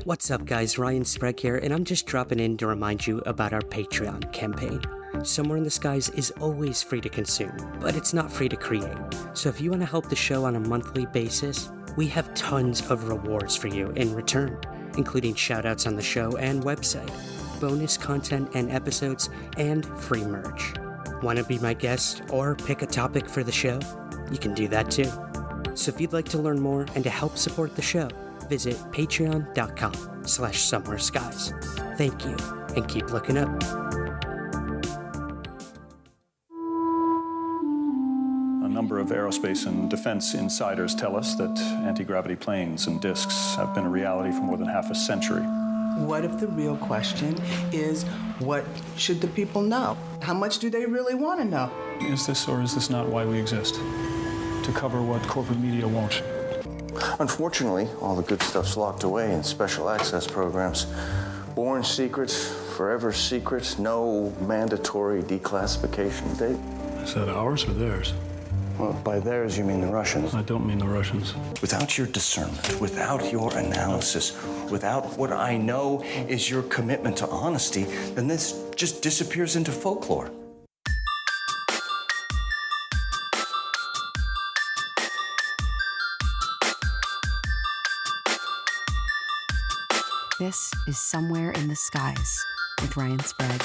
What's up guys, Ryan Sprague here, and I'm just dropping in to remind you about our Patreon campaign. Somewhere in the Skies is always free to consume, but it's not free to create. So if you want to help the show on a monthly basis, we have tons of rewards for you in return, including shoutouts on the show and website, bonus content and episodes, and free merch. Want to be my guest or pick a topic for the show? You can do that too. So if you'd like to learn more and to help support the show, visit patreon.com/somewhereskies. Thank you, and keep looking up. A number of aerospace and defense insiders tell us that anti-gravity planes and discs have been a reality for more than half a century. What if the real question is, what should the people know? How much do they really want to know? Is this or is this not why we exist? To cover what corporate media won't. Unfortunately, all the good stuff's locked away in special access programs. Born secrets, forever secrets, no mandatory declassification date. Is that ours or theirs? Well, by theirs, you mean the Russians. I don't mean the Russians. Without your discernment, without your analysis, without what I know is your commitment to honesty, then this just disappears into folklore. This is Somewhere in the Skies with Ryan Sprague.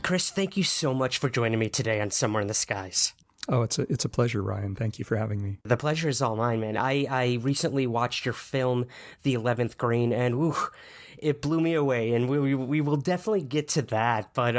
Chris, thank you so much for joining me today on Somewhere in the Skies. Oh, it's a pleasure, Ryan. Thank you for having me. The pleasure is all mine, man. I recently watched your film, The 11th Green, and it blew me away, and we will definitely get to that. But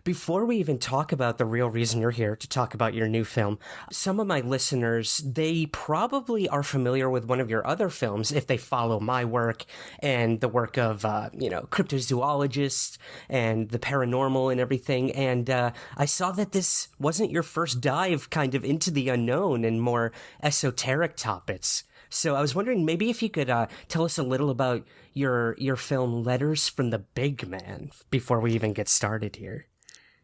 before we even talk about the real reason you're here to talk about your new film, some of my listeners, they probably are familiar with one of your other films if they follow my work and the work of, cryptozoologists and the paranormal and everything. And I saw that this wasn't your first dive kind of into the unknown and more esoteric topics. So I was wondering maybe if you could tell us a little about your film Letters from the Big Man before we even get started here.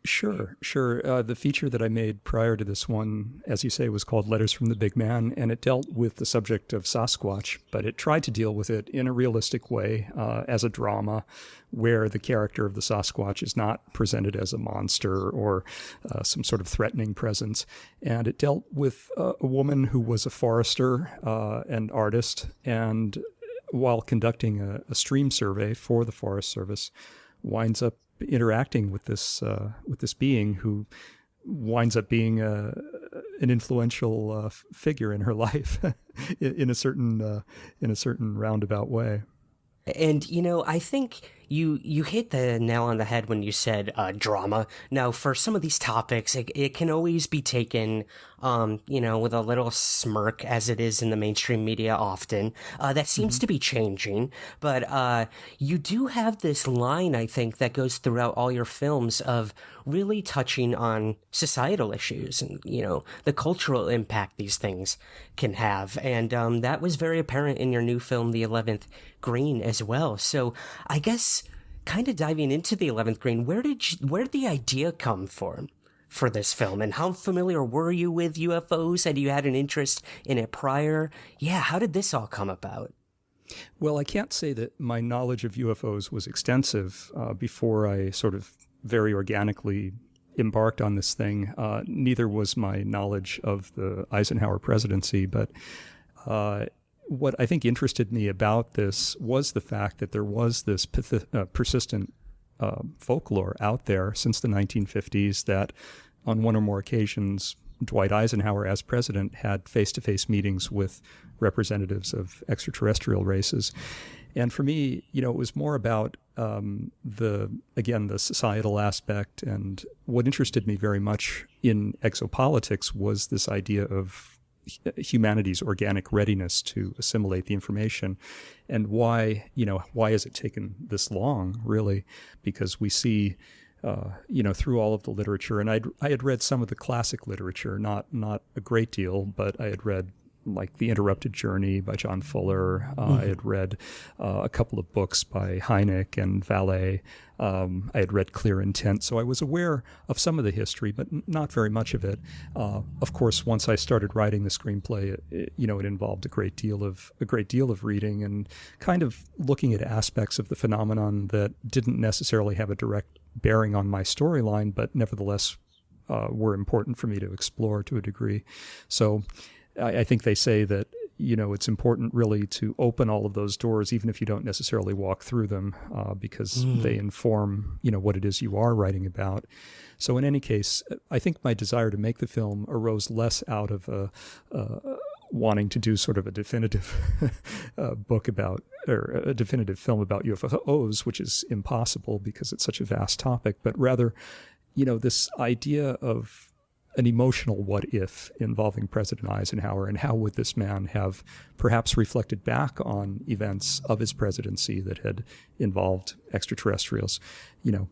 Sure. The feature that I made prior to this one, as you say, was called Letters from the Big Man, and it dealt with the subject of Sasquatch, but it tried to deal with it in a realistic way as a drama where the character of the Sasquatch is not presented as a monster or some sort of threatening presence. And it dealt with a woman who was a forester and artist, and while conducting a stream survey for the Forest Service, winds up interacting with this being who winds up being an influential figure in her life in a certain roundabout way. And, I think you hit the nail on the head when you said drama. Now, for some of these topics, it can always be taken, with a little smirk, as it is in the mainstream media often. That seems to be changing. But you do have this line, I think, that goes throughout all your films of really touching on societal issues and, the cultural impact these things can have. And that was very apparent in your new film, The 11th Green, as well. So I guess kind of diving into The 11th Green, where did the idea come from for this film? And how familiar were you with UFOs? Had you had an interest in it prior? Yeah, how did this all come about? Well, I can't say that my knowledge of UFOs was extensive before I sort of very organically embarked on this thing. Neither was my knowledge of the Eisenhower presidency, but what I think interested me about this was the fact that there was this persistent folklore out there since the 1950s that on one or more occasions, Dwight Eisenhower, as president, had face-to-face meetings with representatives of extraterrestrial races. And for me, it was more about the societal aspect. And what interested me very much in exopolitics was this idea of humanity's organic readiness to assimilate the information. And why has it taken this long, really? Because we see, through all of the literature, and I had read some of the classic literature, not a great deal, but I had read like The Interrupted Journey by John Fuller. I had read a couple of books by Hynek and Vallée. I had read Clear Intent, so I was aware of some of the history, but not very much of it. Of course, once I started writing the screenplay, it involved a great deal of reading and kind of looking at aspects of the phenomenon that didn't necessarily have a direct bearing on my storyline, but nevertheless were important for me to explore to a degree. So I think they say that, it's important really to open all of those doors, even if you don't necessarily walk through them, because they inform, what it is you are writing about. So in any case, I think my desire to make the film arose less out of wanting to do sort of a definitive book about, or a definitive film about UFOs, which is impossible because it's such a vast topic, but rather, this idea of an emotional what if involving President Eisenhower, and how would this man have perhaps reflected back on events of his presidency that had involved extraterrestrials.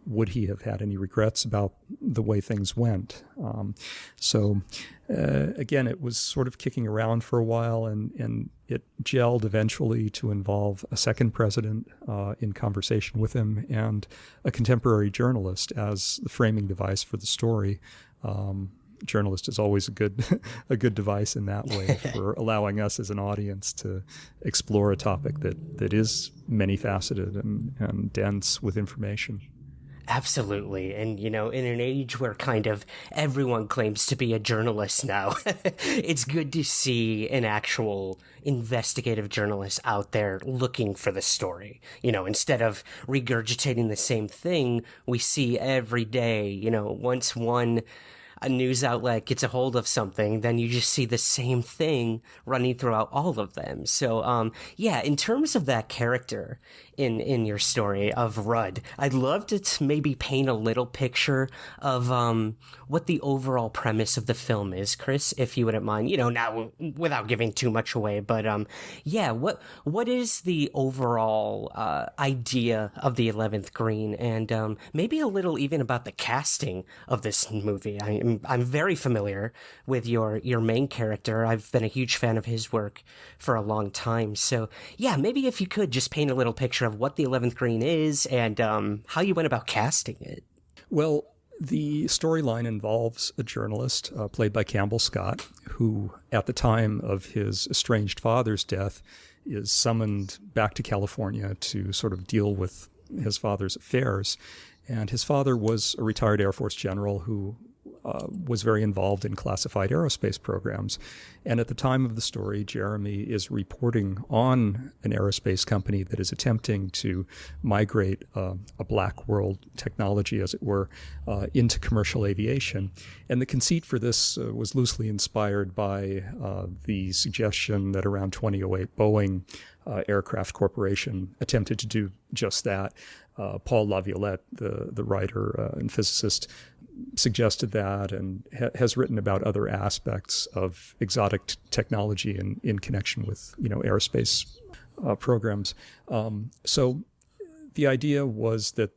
Would he have had any regrets about the way things went? Again, it was sort of kicking around for a while, and it gelled eventually to involve a second president in conversation with him, and a contemporary journalist as the framing device for the story. Journalist is always a good device in that way for allowing us as an audience to explore a topic that is many faceted and dense with information. Absolutely. And, in an age where kind of everyone claims to be a journalist now, it's good to see an actual investigative journalist out there looking for the story. Instead of regurgitating the same thing we see every day, once a news outlet gets a hold of something, then you just see the same thing running throughout all of them. So, in terms of that character in your story of Rudd, I'd love to maybe paint a little picture of what the overall premise of the film is, Chris, if you wouldn't mind. Now without giving too much away, but what is the overall idea of the 11th Green, and maybe a little even about the casting of this movie. I'm very familiar with your main character. I've been a huge fan of his work for a long time. So maybe if you could just paint a little picture of what the 11th Green is and how you went about casting it. Well, the storyline involves a journalist played by Campbell Scott, who at the time of his estranged father's death is summoned back to California to sort of deal with his father's affairs. And his father was a retired Air Force general who was very involved in classified aerospace programs. And at the time of the story, Jeremy is reporting on an aerospace company that is attempting to migrate a black world technology, as it were, into commercial aviation. And the conceit for this was loosely inspired by the suggestion that around 2008, Boeing Aircraft Corporation attempted to do just that. Paul Laviolette, the writer and physicist, suggested that, and has written about other aspects of exotic technology in connection with aerospace programs. So the idea was that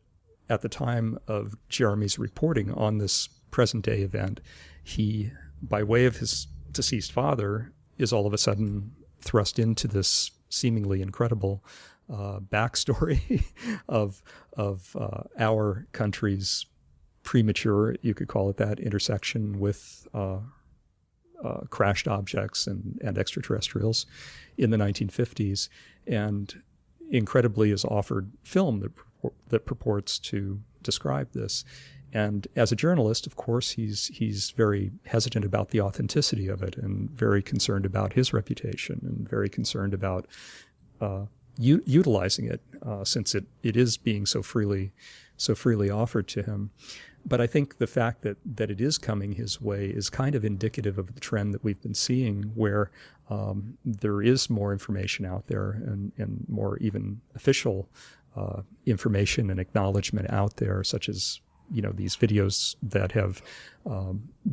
at the time of Jeremy's reporting on this present day event, he, by way of his deceased father, is all of a sudden thrust into this seemingly incredible backstory of our country's premature, you could call it that, intersection with crashed objects and extraterrestrials in the 1950s, and incredibly is offered film that purports to describe this. And as a journalist, of course, he's very hesitant about the authenticity of it, and very concerned about his reputation, and very concerned about utilizing it, since it is being so freely offered to him. But I think the fact that it is coming his way is kind of indicative of the trend that we've been seeing, where there is more information out there, and more even official information and acknowledgement out there, such as these videos that have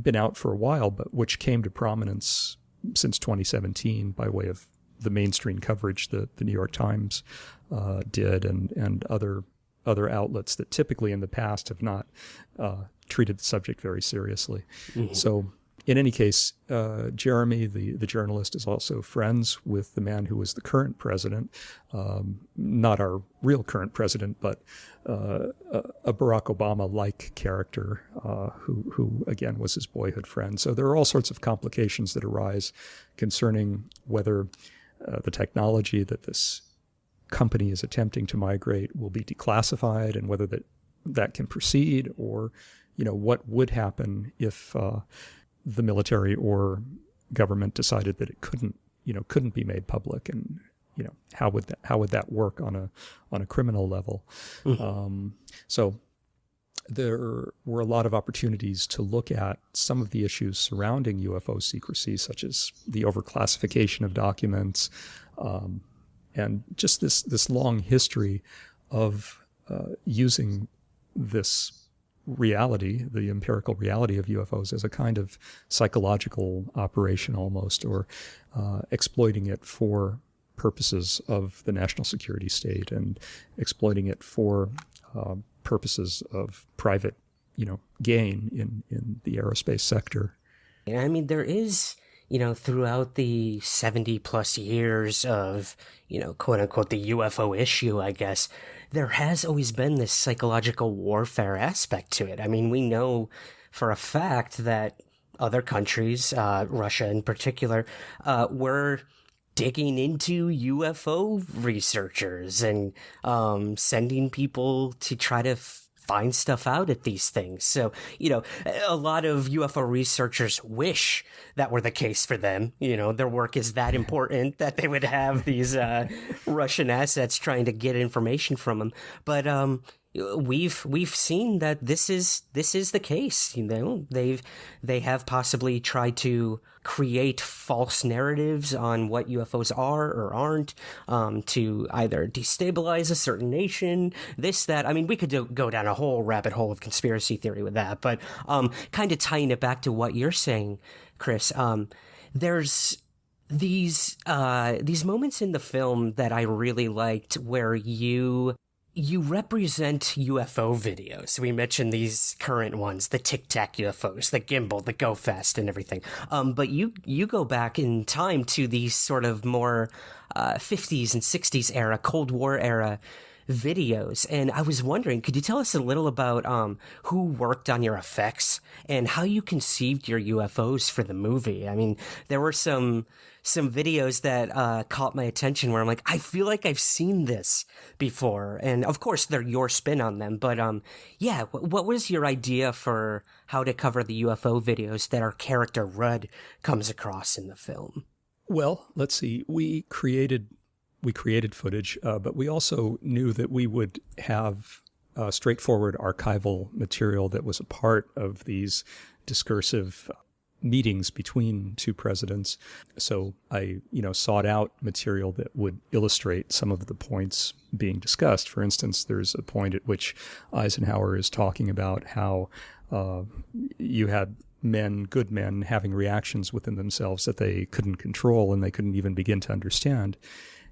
been out for a while, but which came to prominence since 2017 by way of the mainstream coverage that the New York Times did, and other outlets that typically in the past have not treated the subject very seriously. Mm-hmm. So In any case, Jeremy, the journalist, is also friends with the man who was the current president, not our real current president, but a Barack Obama-like character who, again, was his boyhood friend. So there are all sorts of complications that arise concerning whether the technology that this company is attempting to migrate will be declassified and whether that can proceed, or, what would happen if the military or government decided that it couldn't be made public, and how would that work on a criminal level? So there were a lot of opportunities to look at some of the issues surrounding UFO secrecy, such as the overclassification of documents, and just this long history of using this reality, the empirical reality of UFOs, as a kind of psychological operation almost, or exploiting it for purposes of the national security state, and exploiting it for purposes of private, gain in the aerospace sector. I mean, there is, throughout the 70 plus years of, quote unquote, the UFO issue, I guess, there has always been this psychological warfare aspect to it. I mean, we know for a fact that other countries, Russia in particular, were digging into UFO researchers and sending people to try to find stuff out at these things. So, a lot of UFO researchers wish that were the case for them. Their work is that important that they would have these Russian assets trying to get information from them. But we've seen that this is the case. They have possibly tried to create false narratives on what UFOs are or aren't, to either destabilize a certain nation, this, that. I mean, we could go down a whole rabbit hole of conspiracy theory with that, but kind of tying it back to what you're saying, Chris, there's these moments in the film that I really liked where you represent UFO videos. We mentioned these current ones, the Tic Tac UFOs, the gimbal, the Go Fast, and everything. But you go back in time to these sort of more 50s and 60s era, Cold War era videos. And I was wondering, could you tell us a little about who worked on your effects and how you conceived your UFOs for the movie? I mean, there were some videos that caught my attention where I'm like, I feel like I've seen this before. And of course, they're your spin on them. But what was your idea for how to cover the UFO videos that our character Rudd comes across in the film? Well, let's see. We created footage, but we also knew that we would have straightforward archival material that was a part of these discursive meetings between two presidents. So I, sought out material that would illustrate some of the points being discussed. For instance, there's a point at which Eisenhower is talking about how you had good men having reactions within themselves that they couldn't control and they couldn't even begin to understand.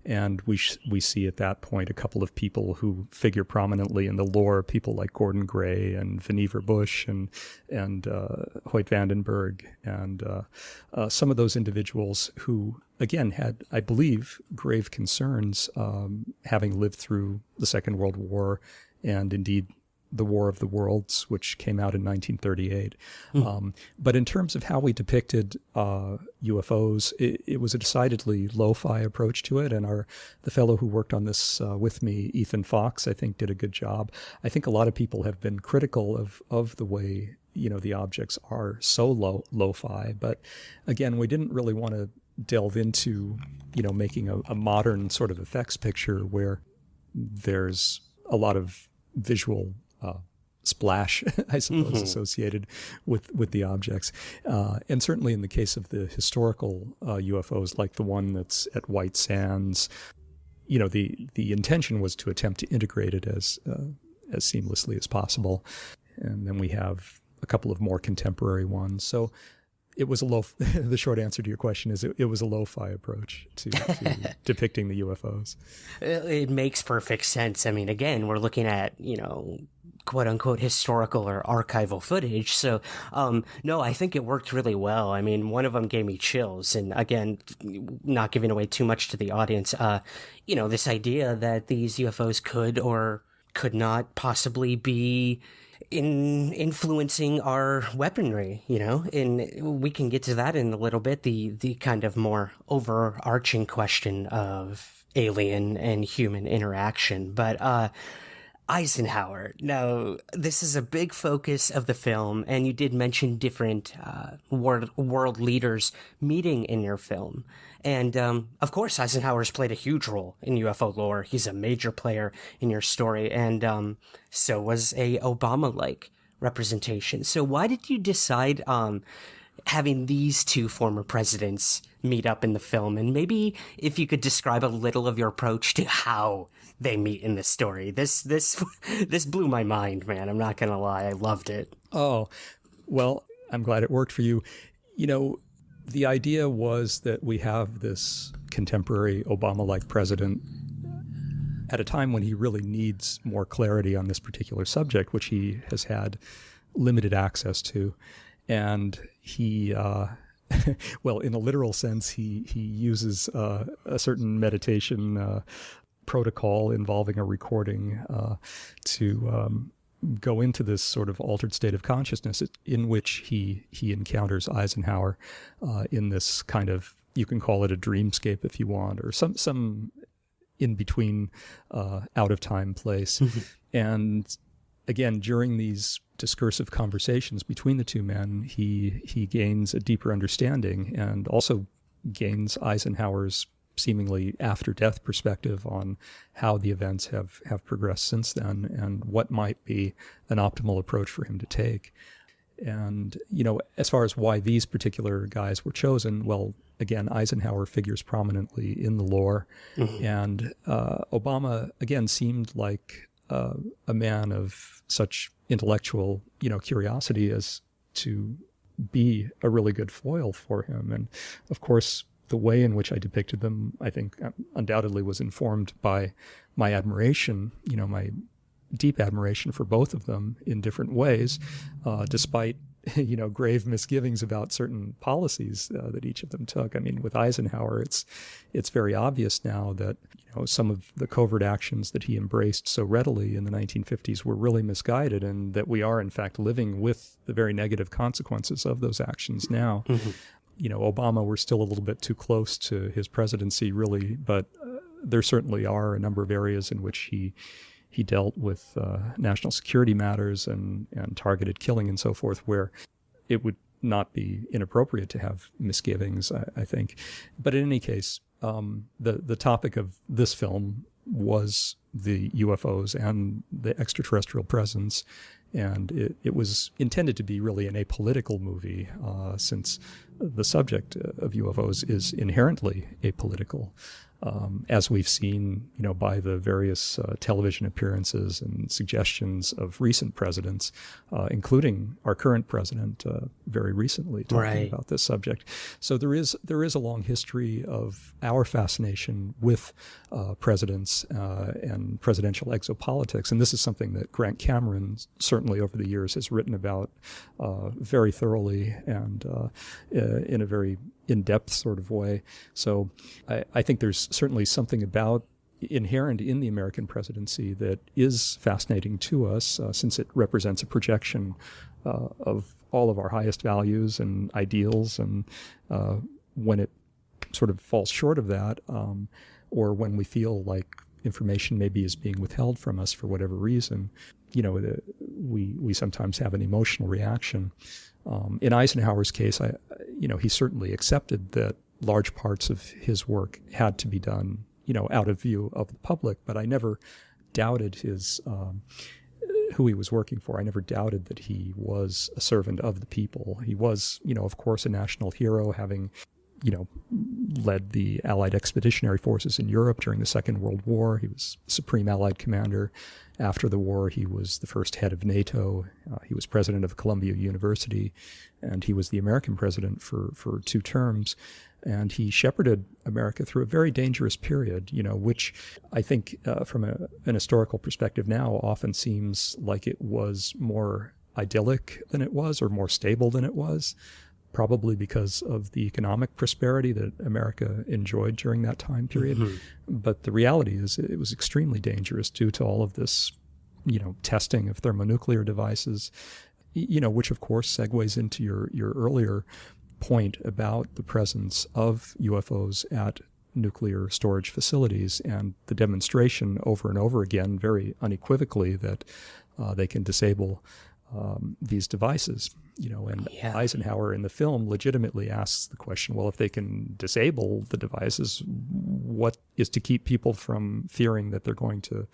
And we see at that point a couple of people who figure prominently in the lore, people like Gordon Gray and Vannevar Bush and Hoyt Vandenberg, and some of those individuals who, again, had, I believe, grave concerns, having lived through the Second World War and indeed the War of the Worlds, which came out in 1938. But in terms of how we depicted UFOs, it was a decidedly lo-fi approach to it. And the fellow who worked on this with me, Ethan Fox, I think did a good job. I think a lot of people have been critical of the way, the objects are so lo-fi. But again, we didn't really want to delve into, making a modern sort of effects picture where there's a lot of visual splash, I suppose, associated with the objects. And certainly in the case of the historical UFOs, like the one that's at White Sands, the intention was to attempt to integrate it as seamlessly as possible. And then we have a couple of more contemporary ones. So it was a low. The short answer to your question is it was a lo-fi approach to depicting the UFOs. It makes perfect sense. I mean, again, we're looking at, quote unquote historical or archival footage. So, no, I think it worked really well. I mean, one of them gave me chills. And again, not giving away too much to the audience, this idea that these UFOs could or could not possibly be influencing our weaponry, and we can get to that in a little bit, the kind of more overarching question of alien and human interaction. But Eisenhower, now this is a big focus of the film, and you did mention different world leaders meeting in your film. And of course, Eisenhower's played a huge role in UFO lore. He's a major player in your story, and so was a Obama-like representation. So why did you decide having these two former presidents meet up in the film? And maybe if you could describe a little of your approach to how they meet in the story. This blew my mind, man. I'm not gonna lie, I loved it. Oh, well, I'm glad it worked for you. The idea was that we have this contemporary Obama-like president at a time when he really needs more clarity on this particular subject, which he has had limited access to. And he, well, in a literal sense, he uses a certain meditation protocol involving a recording to go into this sort of altered state of consciousness in which he encounters Eisenhower in this kind of, you can call it a dreamscape if you want, or some in between out of time place. And again, during these discursive conversations between the two men, he gains a deeper understanding and also gains Eisenhower's seemingly after-death perspective on how the events have progressed since then and what might be an optimal approach for him to take. And, as far as why these particular guys were chosen, well, again, Eisenhower figures prominently in the lore. And Obama, again, seemed like a man of such intellectual, curiosity as to be a really good foil for him. And, of course, the way in which I depicted them, I think, undoubtedly was informed by my admiration, my deep admiration for both of them in different ways, despite, grave misgivings about certain policies that each of them took. I mean, with Eisenhower, it's very obvious now that, some of the covert actions that he embraced so readily in the 1950s were really misguided, and that we are, in fact, living with the very negative consequences of those actions now. Obama, we're still a little bit too close to his presidency, really, but there certainly are a number of areas in which he dealt with national security matters and targeted killing and so forth, where it would not be inappropriate to have misgivings, I think. But in any case, the topic of this film was the UFOs and the extraterrestrial presence. And it was intended to be really an apolitical movie, since the subject of UFOs is inherently apolitical, as we've seen, by the various television appearances and suggestions of recent presidents, including our current president, very recently talking about this subject. So there is a long history of our fascination with presidents and presidential exopolitics, and this is something that Grant Cameron certainly over the years has written about very thoroughly and in a very in-depth sort of way. So I think there's certainly something about inherent in the American presidency that is fascinating to us, since it represents a projection of all of our highest values and ideals. And when it sort of falls short of that, or when we feel like information maybe is being withheld from us for whatever reason, we sometimes have an emotional reaction. In Eisenhower's case, he certainly accepted that large parts of his work had to be done, out of view of the public. But I never doubted who he was working for. I never doubted that he was a servant of the people. He was, of course, a national hero, having led the Allied expeditionary forces in Europe during the Second World War. He was Supreme Allied Commander. After the war, he was the first head of NATO. He was president of Columbia University, and he was the American president for 2 terms. And he shepherded America through a very dangerous period, which I think from an historical perspective now often seems like it was more idyllic than it was, or more stable than it was, probably because of the economic prosperity that America enjoyed during that time period. Mm-hmm. But the reality is it was extremely dangerous due to all of this, testing of thermonuclear devices, which of course segues into your earlier point about the presence of UFOs at nuclear storage facilities and the demonstration over and over again, very unequivocally, that they can disable these devices. Eisenhower in the film legitimately asks the question, well, if they can disable the devices, what is to keep people from fearing that they're going to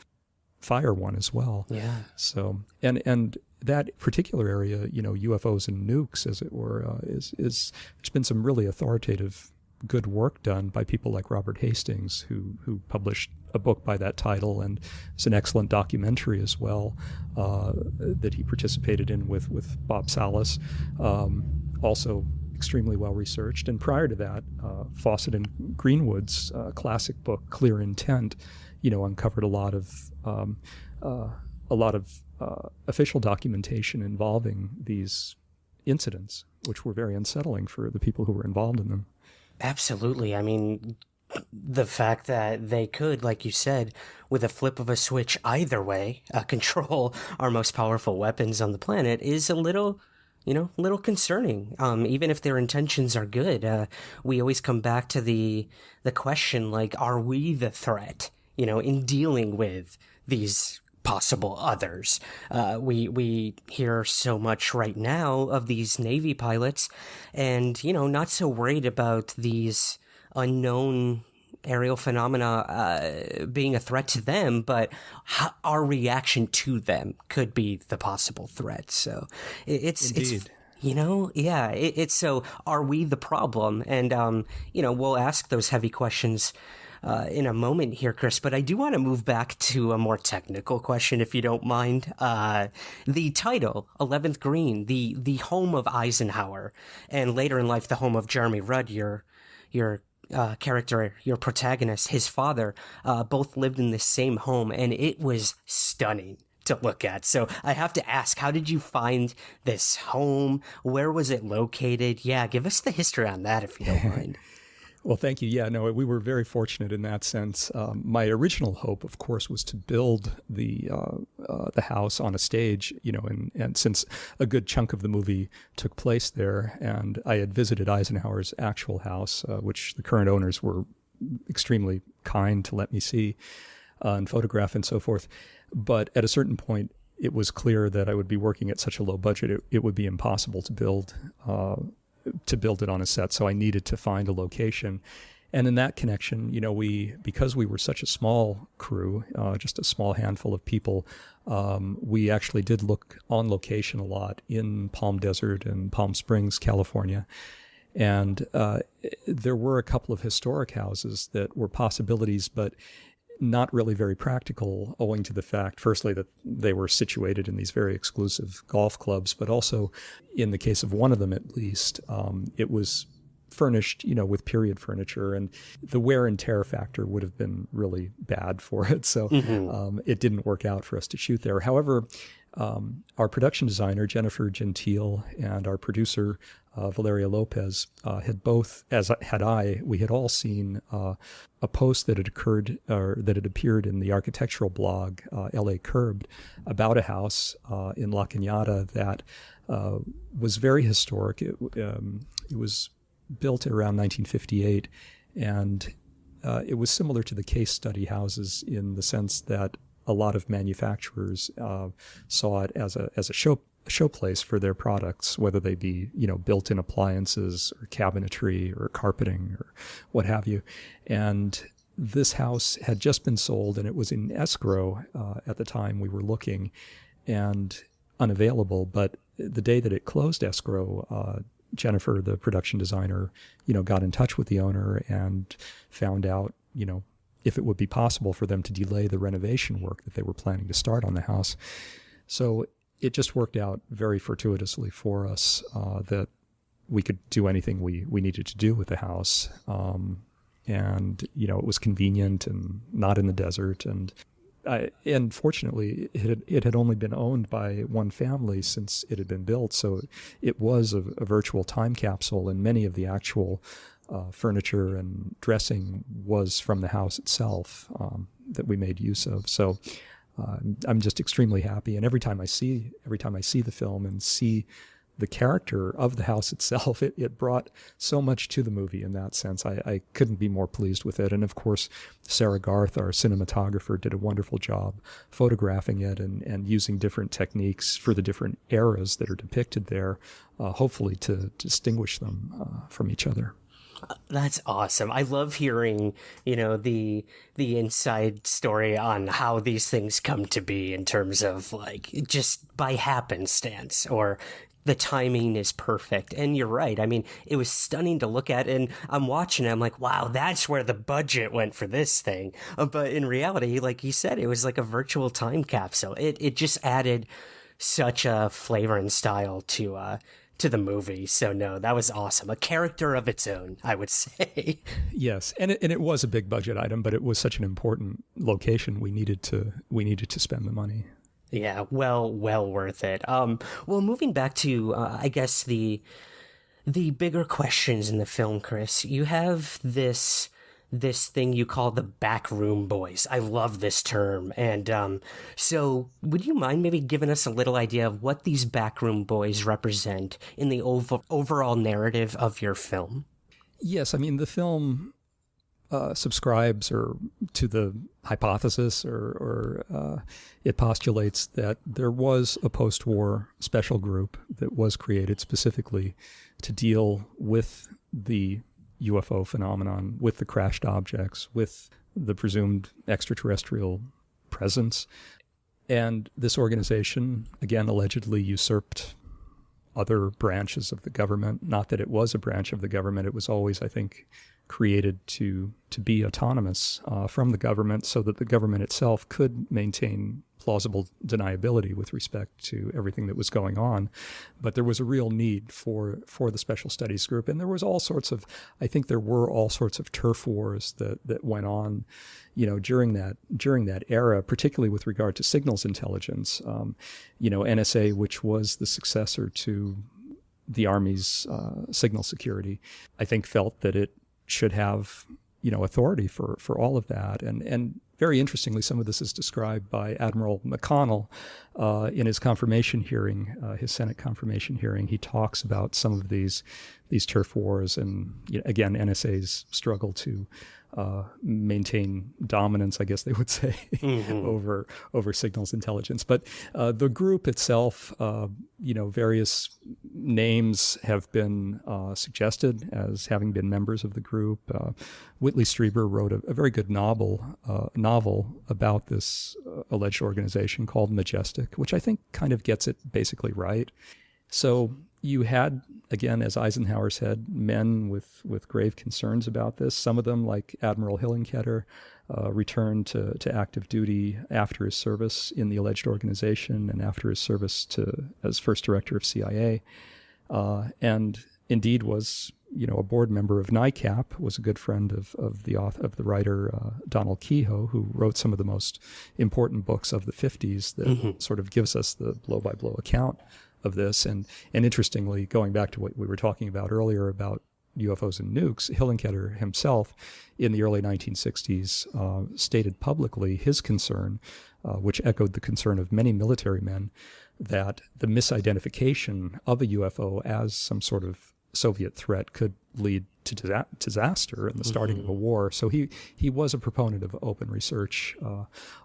fire one as well? Yeah. So, and that particular area, UFOs and nukes, as it were, there's been some really authoritative good work done by people like Robert Hastings, who published a book by that title, and it's an excellent documentary as well that he participated in with Bob Salas, also extremely well researched. And prior to that, Fawcett and Greenwood's classic book Clear Intent, uncovered a lot of official documentation involving these incidents, which were very unsettling for the people who were involved in them. Absolutely. I mean, the fact that they could, like you said, with a flip of a switch either way, control our most powerful weapons on the planet is a little concerning. Even if their intentions are good, we always come back to the question, like, are we the threat, in dealing with these possible others? We hear so much right now of these Navy pilots and, not so worried about these unknown aerial phenomena being a threat to them, but our reaction to them could be the possible threat. So it's it's so are we the problem? And, we'll ask those heavy questions in a moment here, Chris, but I do want to move back to a more technical question, if you don't mind. The title, 11th Green, the home of Eisenhower, and later in life, the home of Jeremy Rudd, your character, your protagonist, his father, both lived in the same home, and it was stunning to look at. So I have to ask, how did you find this home? Where was it located? Yeah, give us the history on that, if you don't mind. Well, thank you. Yeah, no, we were very fortunate in that sense. My original hope, of course, was to build the house on a stage, and since a good chunk of the movie took place there, and I had visited Eisenhower's actual house, which the current owners were extremely kind to let me see and photograph and so forth. But at a certain point, it was clear that I would be working at such a low budget, it would be impossible to build it on a set, so I needed to find a location. And in that connection, because we were such a small crew, just a small handful of people, we actually did look on location a lot in Palm Desert and Palm Springs, California. And there were a couple of historic houses that were possibilities, but not really very practical, owing to the fact, firstly, that they were situated in these very exclusive golf clubs, but also, in the case of one of them at least, it was furnished, with period furniture, and the wear and tear factor would have been really bad for it. So it didn't work out for us to shoot there. However, our production designer, Jennifer Gentile, and our producer, Valeria Lopez, had both, as had I, we had all seen a post that had appeared in the architectural blog, LA Curbed, about a house in La Cañada that was very historic. It was built around 1958, and it was similar to the case study houses in the sense that a lot of manufacturers saw it as a showplace for their products, whether they be built-in appliances or cabinetry or carpeting or what have you. And this house had just been sold, and it was in escrow at the time we were looking, and unavailable. But the day that it closed escrow, Jennifer, the production designer, got in touch with the owner and found out, if it would be possible for them to delay the renovation work that they were planning to start on the house. So it just worked out very fortuitously for us that we could do anything we needed to do with the house. And, it was convenient and not in the desert. And fortunately, it had only been owned by one family since it had been built. So it was a virtual time capsule, and many of the actual furniture and dressing was from the house itself that we made use of. So I'm just extremely happy. And every time I see the film and see the character of the house itself, it brought so much to the movie in that sense. I couldn't be more pleased with it. And of course, Sarah Garth, our cinematographer, did a wonderful job photographing it and using different techniques for the different eras that are depicted there, hopefully to distinguish them from each other. That's awesome. I love hearing, the inside story on how these things come to be in terms of just by happenstance, or the timing is perfect. And you're right. I mean, it was stunning to look at, and I'm watching it, I'm like, wow, that's where the budget went for this thing. But in reality, like you said, it was like a virtual time capsule. It just added such a flavor and style to the movie. So no, that was awesome. A character of its own, I would say. Yes, and it was a big budget item, but it was such an important location. We needed to spend the money. Yeah, well worth it. Well, moving back to I guess the bigger questions in the film, Chris. You have this thing you call the backroom boys. I love this term. And so would you mind maybe giving us a little idea of what these backroom boys represent in the overall narrative of your film? Yes, I mean, the film subscribes to the hypothesis or it postulates that there was a post-war special group that was created specifically to deal with the UFO phenomenon, with the crashed objects, with the presumed extraterrestrial presence. And this organization, again, allegedly usurped other branches of the government. Not that it was a branch of the government. It was always, I think, created to be autonomous from the government so that the government itself could maintain plausible deniability with respect to everything that was going on. But there was a real need for the special studies group. And there was there were all sorts of turf wars that went on, during that era, particularly with regard to signals intelligence. NSA, which was the successor to the Army's signal security, I think felt that it should have, authority for all of that. And very interestingly, some of this is described by Admiral McConnell in his confirmation hearing, his Senate confirmation hearing. He talks about some of these turf wars and, again, NSA's struggle to maintain dominance, I guess they would say, over signals intelligence. But the group itself, various names have been suggested as having been members of the group. Whitley Strieber wrote a very good novel about this alleged organization called Majestic, which I think kind of gets it basically right. So you had, again, as Eisenhower said, men with grave concerns about this. Some of them, like Admiral Hillenkoetter, returned to active duty after his service in the alleged organization and after his service as first director of CIA, and indeed was a board member of NICAP, was a good friend of the writer Donald Kehoe, who wrote some of the most important books of the 50s that sort of gives us the blow-by-blow account of this. And interestingly, going back to what we were talking about earlier about UFOs and nukes, Hillenkoetter himself in the early 1960s stated publicly his concern, which echoed the concern of many military men, that the misidentification of a UFO as some sort of Soviet threat could lead to disaster and the starting of a war. So he was a proponent of open research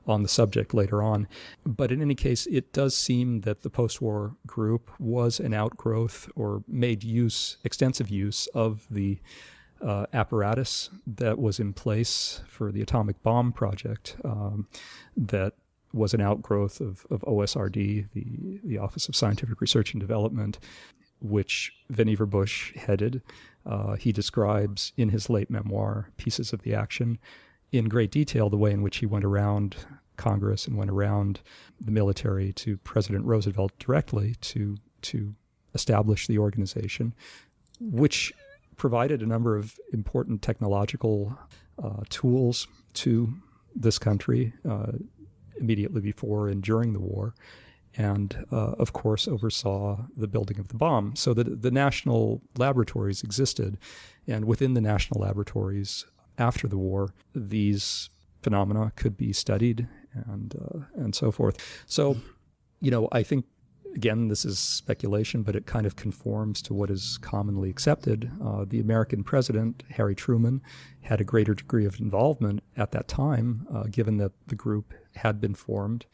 on the subject later on. But in any case, it does seem that the post-war group was an outgrowth or made extensive use of the apparatus that was in place for the atomic bomb project that was an outgrowth of OSRD, the Office of Scientific Research and Development. which Vannevar Bush headed. He describes in his late memoir, Pieces of the Action, in great detail the way in which he went around Congress and went around the military to President Roosevelt directly to establish the organization, which provided a number of important technological tools to this country immediately before and during the war, and of course oversaw the building of the bomb. So that the national laboratories existed, and within the national laboratories after the war, these phenomena could be studied and so forth. So, I think, again, this is speculation, but it kind of conforms to what is commonly accepted. The American president, Harry Truman, had a greater degree of involvement at that time, given that the group had been formed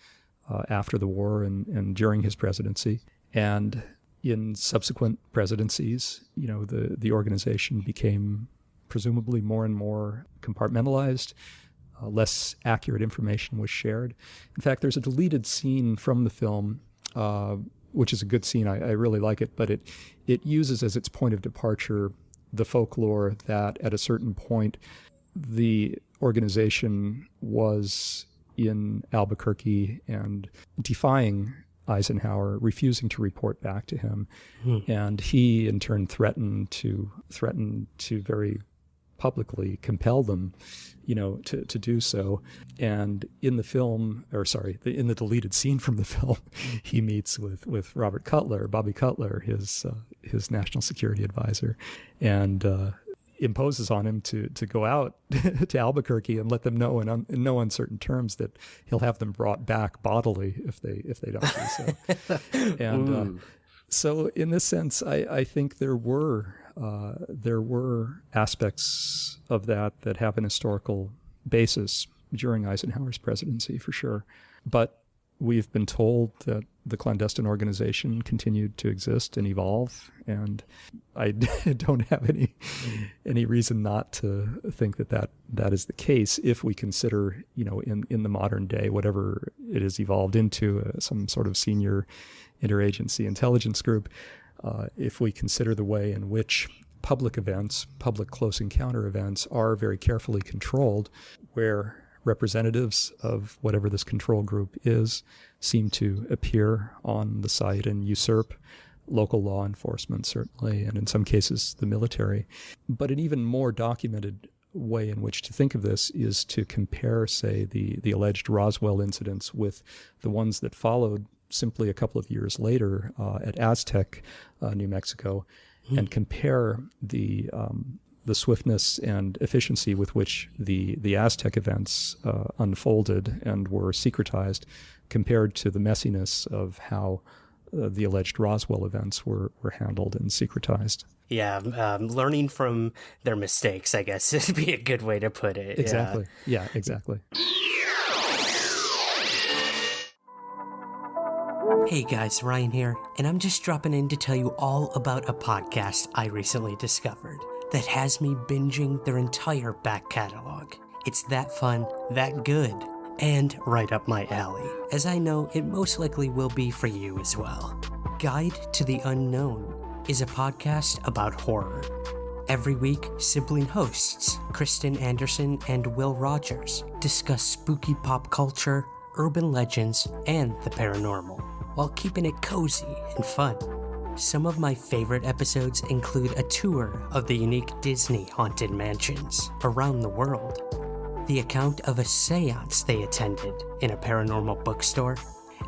after the war and during his presidency. And in subsequent presidencies, the organization became presumably more and more compartmentalized. Less accurate information was shared. In fact, there's a deleted scene from the film, which is a good scene. I really like it, but it uses as its point of departure the folklore that at a certain point the organization was in Albuquerque and defying Eisenhower, refusing to report back to him. And he in turn threatened to very publicly compel them, to do so. And in the film, in the deleted scene from the film, he meets with Robert Cutler, Bobby Cutler, his national security advisor, and imposes on him to go out to Albuquerque and let them know in no uncertain terms that he'll have them brought back bodily if they don't do so. And so in this sense, I think there were aspects of that have an historical basis during Eisenhower's presidency, for sure. But we've been told that the clandestine organization continued to exist and evolve, and I don't have any reason not to think that is the case if we consider, in the modern day, whatever it has evolved into, some sort of senior interagency intelligence group, if we consider the way in which public events, public close encounter events, are very carefully controlled, where representatives of whatever this control group is seem to appear on the site and usurp local law enforcement, certainly, and in some cases the military. But an even more documented way in which to think of this is to compare, say, the alleged Roswell incidents with the ones that followed simply a couple of years later at Aztec, New Mexico, and compare the swiftness and efficiency with which the Aztec events unfolded and were secretized compared to the messiness of how the alleged Roswell events were handled and secretized. Yeah, learning from their mistakes, I guess, would be a good way to put it. Exactly. Yeah, exactly. Hey guys, Ryan here, and I'm just dropping in to tell you all about a podcast I recently discovered that has me binging their entire back catalog. It's that fun, that good, and right up my alley, as I know it most likely will be for you as well. Guide to the Unknown is a podcast about horror. Every week, sibling hosts Kristen Anderson and Will Rogers discuss spooky pop culture, urban legends, and the paranormal, while keeping it cozy and fun. Some of my favorite episodes include a tour of the unique Disney haunted mansions around the world, the account of a seance they attended in a paranormal bookstore,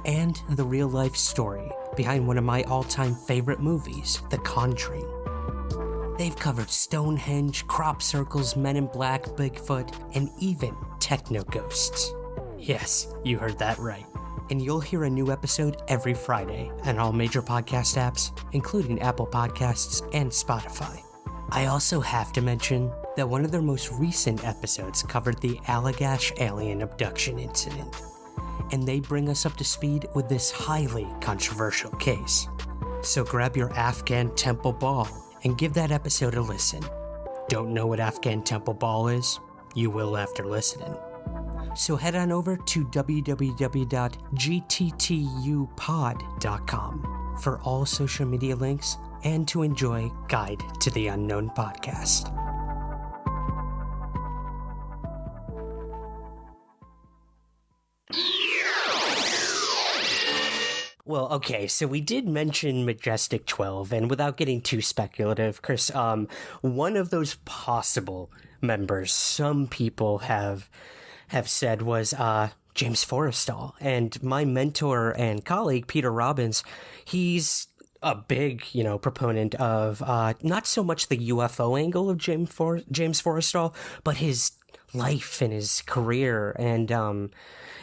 and the real-life story behind one of my all-time favorite movies, The Conjuring. They've covered Stonehenge, crop circles, Men in Black, Bigfoot, and even techno-ghosts. Yes, you heard that right. And you'll hear a new episode every Friday on all major podcast apps, including Apple Podcasts and Spotify. I also have to mention that one of their most recent episodes covered the Allagash alien abduction incident, and they bring us up to speed with this highly controversial case. So grab your Afghan temple ball and give that episode a listen. Don't know what Afghan temple ball is? You will after listening. So head on over to www.gttupod.com for all social media links, and to enjoy Guide to the Unknown podcast. Well, okay, so we did mention Majestic 12, and without getting too speculative, Chris, one of those possible members some people have said was James Forrestal. And my mentor and colleague, Peter Robbins, he's a big, proponent of not so much the UFO angle of James Forrestal, but his life and his career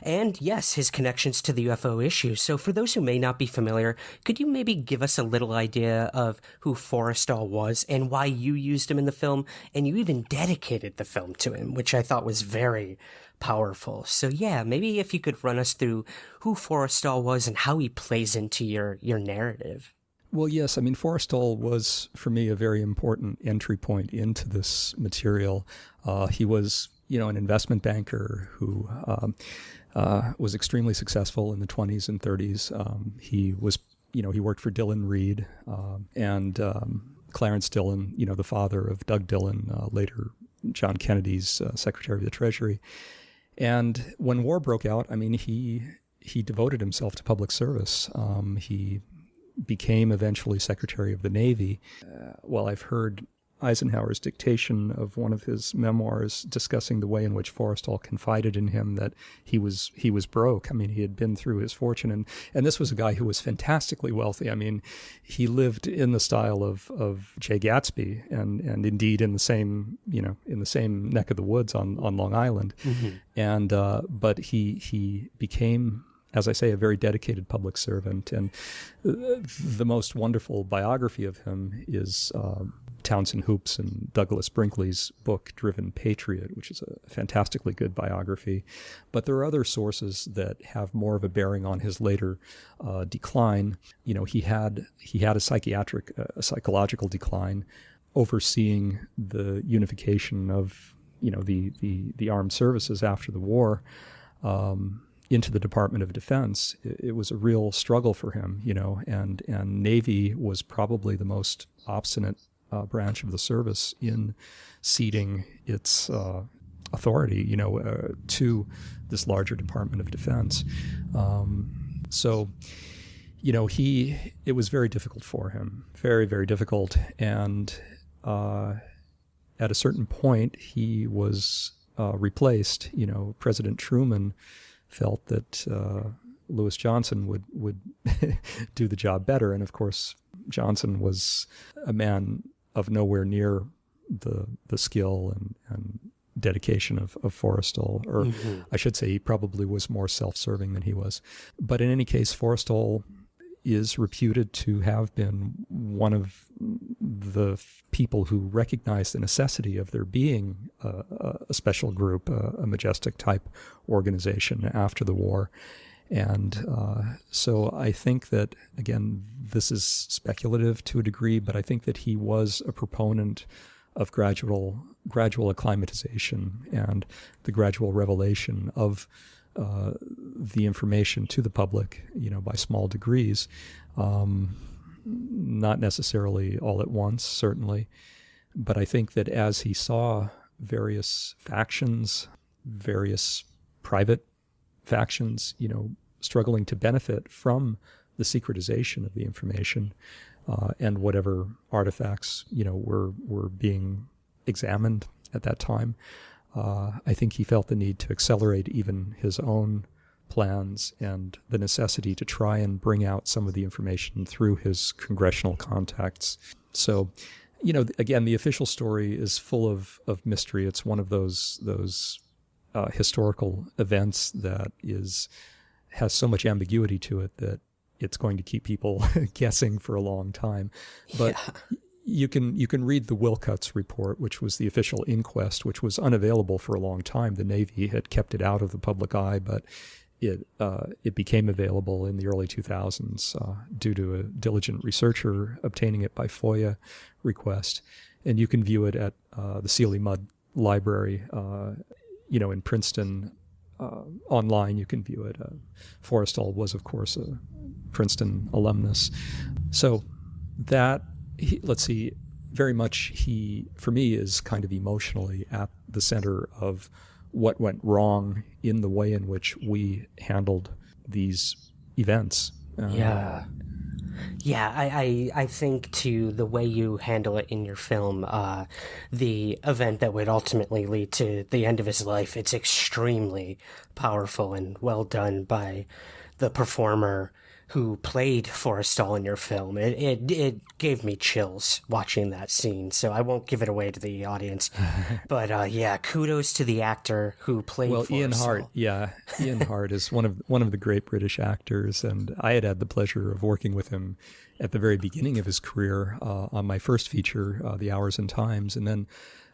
and yes, his connections to the UFO issue. So for those who may not be familiar, could you maybe give us a little idea of who Forrestal was and why you used him in the film, and you even dedicated the film to him, which I thought was very powerful. So yeah, maybe if you could run us through who Forrestal was and how he plays into your narrative. Well, yes. I mean, Forrestal was, for me, a very important entry point into this material. He was, an investment banker who was extremely successful in the 20s and 30s. He was, he worked for Dillon Reed and Clarence Dillon, the father of Doug Dillon, later John Kennedy's Secretary of the Treasury. And when war broke out, I mean, he devoted himself to public service. He became eventually Secretary of the Navy. Well, I've heard Eisenhower's dictation of one of his memoirs discussing the way in which Forrestal confided in him that he was broke. I mean, he had been through his fortune, and this was a guy who was fantastically wealthy. I mean, he lived in the style of Jay Gatsby, and indeed in the same neck of the woods on Long Island. Mm-hmm. And but he became, as I say, a very dedicated public servant. And the most wonderful biography of him is Townsend Hoops and Douglas Brinkley's book, Driven Patriot, which is a fantastically good biography. But there are other sources that have more of a bearing on his later decline. He had a psychological decline, overseeing the unification of, the armed services after the war. Into the Department of Defense. It was a real struggle for him, and Navy was probably the most obstinate branch of the service in ceding its authority, to this larger Department of Defense. So, it was very difficult for him, very, very difficult. And at a certain point, he was replaced. President Truman felt that Lewis Johnson would do the job better. And of course, Johnson was a man of nowhere near the skill and dedication of Forrestal, or mm-hmm. I should say he probably was more self-serving than he was. But in any case, Forrestal is reputed to have been one of the people who recognized the necessity of there being a special group, a Majestic type organization after the war. And so I think that, again, this is speculative to a degree, but I think that he was a proponent of gradual acclimatization and the gradual revelation of the information to the public, by small degrees, not necessarily all at once, certainly. But I think that as he saw various factions, various private factions, struggling to benefit from the secretization of the information, and whatever artifacts, were being examined at that time, I think he felt the need to accelerate even his own plans and the necessity to try and bring out some of the information through his congressional contacts. So, again, the official story is full of mystery. It's one of those historical events that has so much ambiguity to it that it's going to keep people guessing for a long time. But you can read the Wilcutt's report, which was the official inquest, which was unavailable for a long time. The Navy had kept it out of the public eye, but it became available in the early 2000s due to a diligent researcher obtaining it by FOIA request. And you can view it at the Sealy Mudd Library, in Princeton. Online, you can view it. Forrestal was, of course, a Princeton alumnus. So that let's see, very much he, for me, is kind of emotionally at the center of what went wrong in the way in which we handled these events. Yeah, I think, too, the way you handle it in your film, the event that would ultimately lead to the end of his life, it's extremely powerful and well done by the performer who played Forrestal in your film. It gave me chills watching that scene, so I won't give it away to the audience. But yeah, kudos to the actor who played Forrestal. Ian Hart. Yeah, Ian Hart is one of the great British actors, and I had the pleasure of working with him at the very beginning of his career on my first feature, The Hours and Times, and then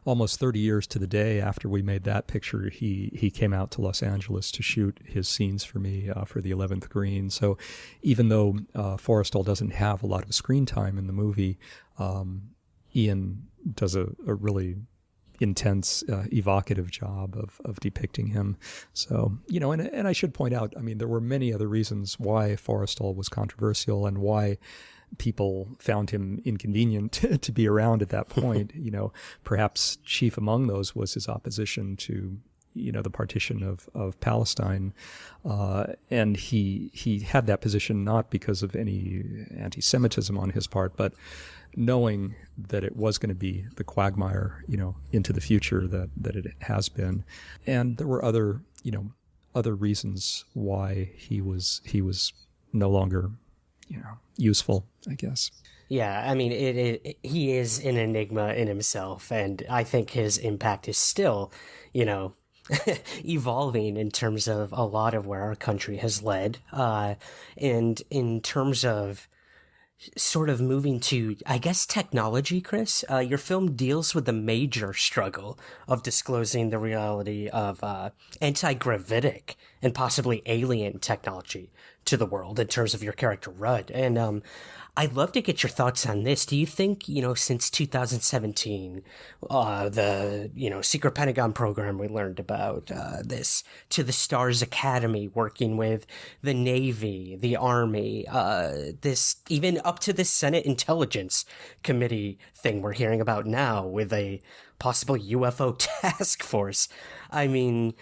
almost 30 years to the day after we made that picture, he came out to Los Angeles to shoot his scenes for me for the 11th Green. So even though Forrestal doesn't have a lot of screen time in the movie, Ian does a really intense, evocative job of depicting him. So, and I should point out, I mean, there were many other reasons why Forrestal was controversial and why people found him inconvenient to be around at that point. Perhaps chief among those was his opposition to, the partition of Palestine. And he had that position not because of any anti-Semitism on his part, but knowing that it was going to be the quagmire, into the future that it has been. And there were other reasons why he was no longer, useful, I guess. Yeah, I mean, he is an enigma in himself, and I think his impact is still, evolving in terms of a lot of where our country has led. And in terms of sort of moving to, I guess, technology, Chris, your film deals with the major struggle of disclosing the reality of anti-gravitic and possibly alien technology to the world in terms of your character, Rudd. And I'd love to get your thoughts on this. Do you think, since 2017, the, secret Pentagon program we learned about, this, to the Stars Academy working with the Navy, the Army, this, even up to the Senate Intelligence Committee thing we're hearing about now with a possible UFO task force? I mean,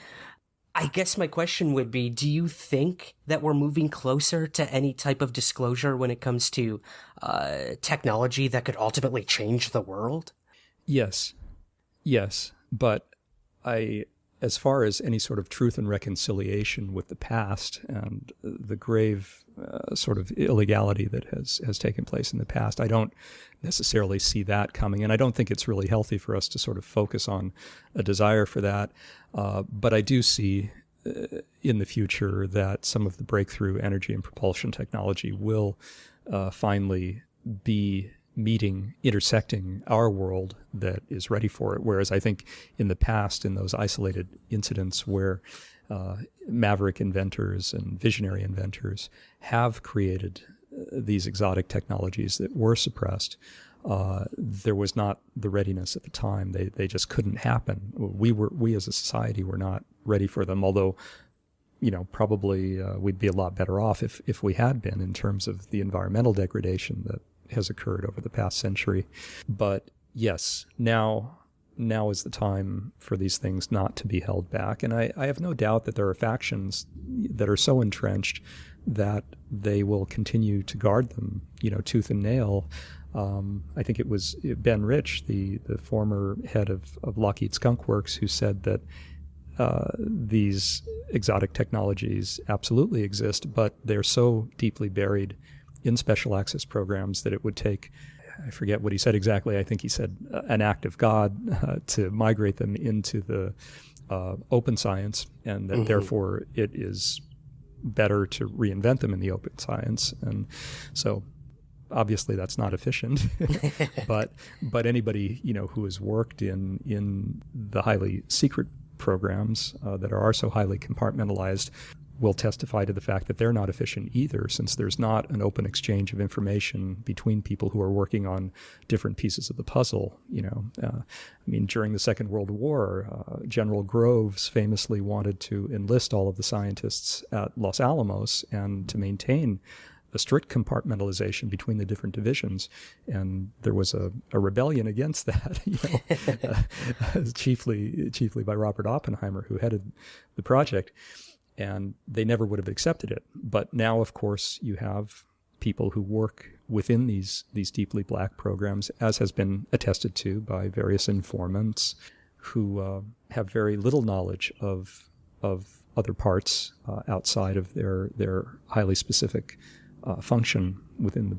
I guess my question would be, do you think that we're moving closer to any type of disclosure when it comes to technology that could ultimately change the world? Yes. But as far as any sort of truth and reconciliation with the past and the grave sort of illegality that has taken place in the past, I don't necessarily see that coming. And I don't think it's really healthy for us to sort of focus on a desire for that. But I do see in the future that some of the breakthrough energy and propulsion technology will finally be intersecting our world that is ready for it. Whereas I think in the past, in those isolated incidents where maverick inventors and visionary inventors have created these exotic technologies that were suppressed, there was not the readiness at the time. They just couldn't happen. We as a society were not ready for them, although probably we'd be a lot better off if we had been, in terms of the environmental degradation that has occurred over the past century. But yes, now is the time for these things not to be held back. And I have no doubt that there are factions that are so entrenched that they will continue to guard them, tooth and nail. I think it was Ben Rich, the former head of Lockheed Skunk Works, who said that these exotic technologies absolutely exist, but they're so deeply buried in special access programs that it would take, I forget what he said exactly, I think he said an act of God to migrate them into the open science, and that therefore it is better to reinvent them in the open science. And so obviously that's not efficient, but anybody who has worked in the highly secret programs that are so highly compartmentalized will testify to the fact that they're not efficient either, since there's not an open exchange of information between people who are working on different pieces of the puzzle. During the Second World War, General Groves famously wanted to enlist all of the scientists at Los Alamos and to maintain a strict compartmentalization between the different divisions, and there was a rebellion against that, chiefly by Robert Oppenheimer, who headed the project, and they never would have accepted it. But now, of course, you have people who work within these deeply black programs, as has been attested to by various informants, who have very little knowledge of other parts outside of their highly specific function within the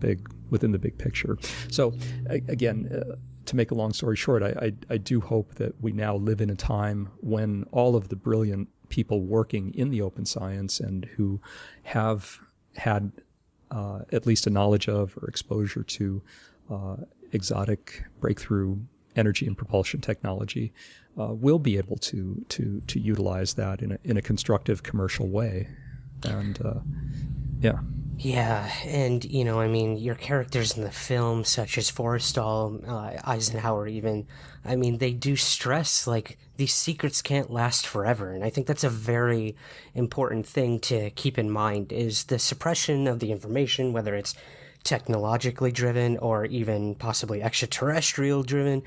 big picture. So again, to make a long story short, I do hope that we now live in a time when all of the brilliant people working in the open science and who have had at least a knowledge of or exposure to exotic breakthrough energy and propulsion technology will be able to utilize that in a constructive commercial way. And Yeah, and your characters in the film, such as Forrestal, Eisenhower even, they do stress, like, these secrets can't last forever, and I think that's a very important thing to keep in mind, is the suppression of the information, whether it's technologically driven or even possibly extraterrestrial driven.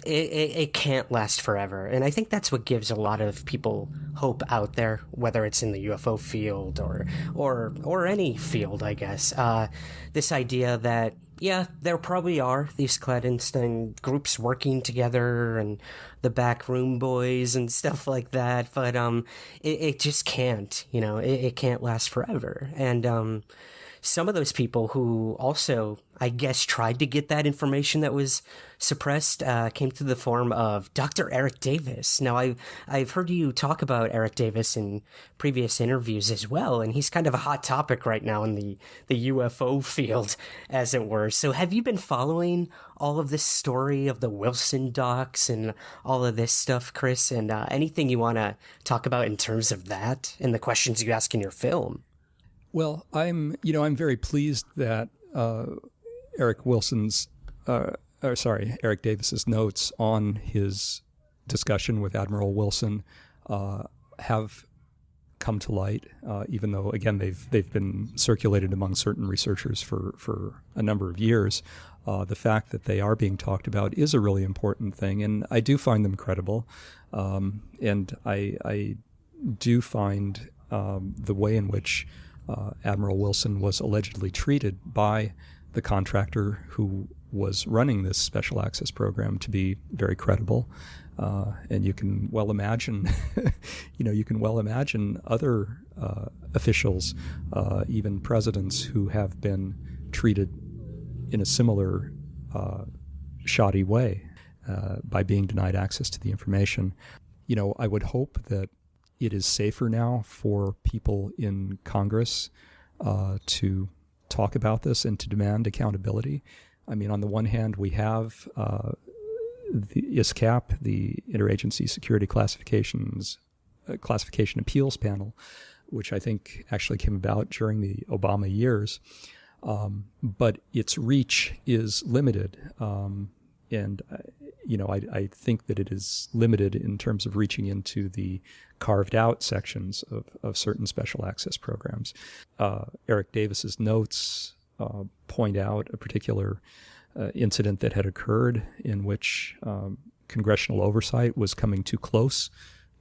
It can't last forever. And I think that's what gives a lot of people hope out there, whether it's in the UFO field or any field, I guess. This idea that, yeah, there probably are these clandestine groups working together and the backroom boys and stuff like that, but it just can't, it can't last forever. And some of those people who also, I guess, tried to get that information that was suppressed came to the form of Dr. Eric Davis. Now, I've heard you talk about Eric Davis in previous interviews as well, and he's kind of a hot topic right now in the UFO field, as it were. So have you been following all of this story of the Wilson docs and all of this stuff, Chris? And anything you want to talk about in terms of that and the questions you ask in your film? Well, I'm very pleased that Eric Davis's notes on his discussion with Admiral Wilson have come to light, even though, again, they've been circulated among certain researchers for a number of years. The fact that they are being talked about is a really important thing, and I do find them credible, and I do find the way in which Admiral Wilson was allegedly treated by the contractor who was running this special access program to be very credible, and you can well imagine, other officials, even presidents, who have been treated in a similar shoddy way by being denied access to the information. I would hope that it is safer now for people in Congress to talk about this and to demand accountability. On the one hand, we have the ISCAP, the Interagency Security Classification Appeals Panel, which I think actually came about during the Obama years. But its reach is limited. And I think that it is limited in terms of reaching into the carved out sections of certain special access programs. Eric Davis's notes point out a particular incident that had occurred in which congressional oversight was coming too close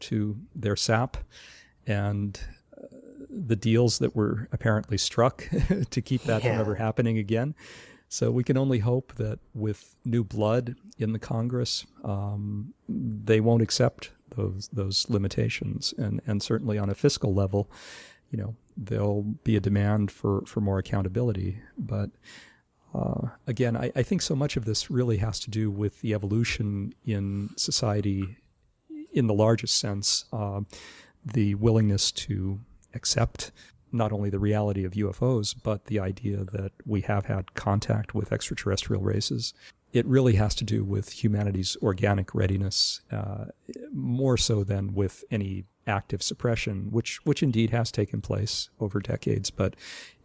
to their SAP, and the deals that were apparently struck to keep that from ever happening again. So we can only hope that with new blood in the Congress, they won't accept those limitations. And certainly on a fiscal level, there'll be a demand for more accountability. But again, I think so much of this really has to do with the evolution in society in the largest sense, the willingness to accept not only the reality of UFOs, but the idea that we have had contact with extraterrestrial races. It really has to do with humanity's organic readiness, more so than with any active suppression, which indeed has taken place over decades, but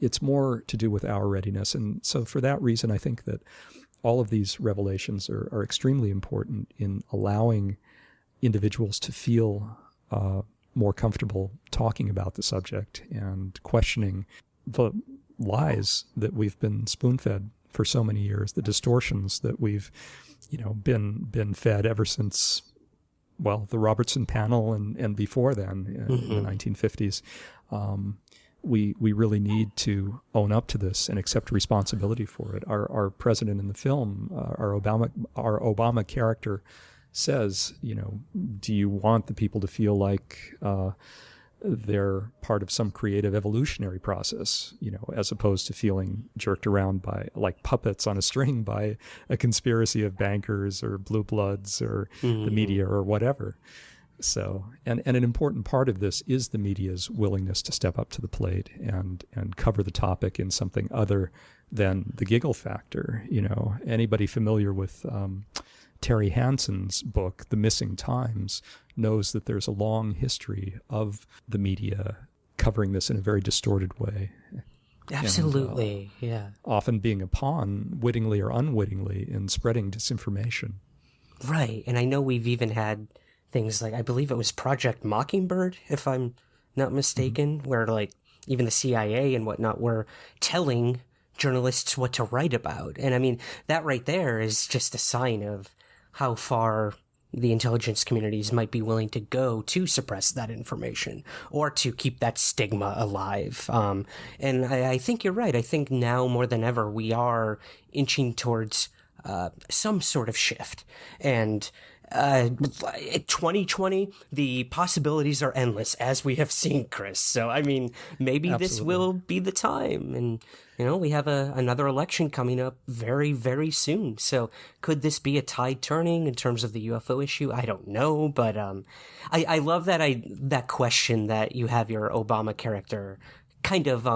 it's more to do with our readiness. And so for that reason, I think that all of these revelations are extremely important in allowing individuals to feel more comfortable talking about the subject and questioning the lies that we've been spoon-fed for so many years, the distortions that we've, been fed ever since, well, the Robertson panel and before then in the 1950s. We really need to own up to this and accept responsibility for it. Our president in the film, our Obama character, says, do you want the people to feel like they're part of some creative evolutionary process, as opposed to feeling jerked around by, like puppets on a string, by a conspiracy of bankers or blue bloods or the media or whatever. So, and an important part of this is the media's willingness to step up to the plate and cover the topic in something other than the giggle factor. Anybody familiar with Terry Hansen's book, The Missing Times, knows that there's a long history of the media covering this in a very distorted way. Absolutely, and, yeah. Often being a pawn, wittingly or unwittingly, in spreading disinformation. Right, and I know we've even had things like, I believe it was Project Mockingbird, if I'm not mistaken, where like even the CIA and whatnot were telling journalists what to write about. And I mean, that right there is just a sign of how far the intelligence communities might be willing to go to suppress that information or to keep that stigma alive. And I think you're right. I think now more than ever, we are inching towards some sort of shift. And 2020, the possibilities are endless, as we have seen, Chris. So, I mean, maybe this will be the time. And, we have another election coming up very, very soon. So could this be a tide turning in terms of the UFO issue? I don't know. But I love that question that you have your Obama character kind of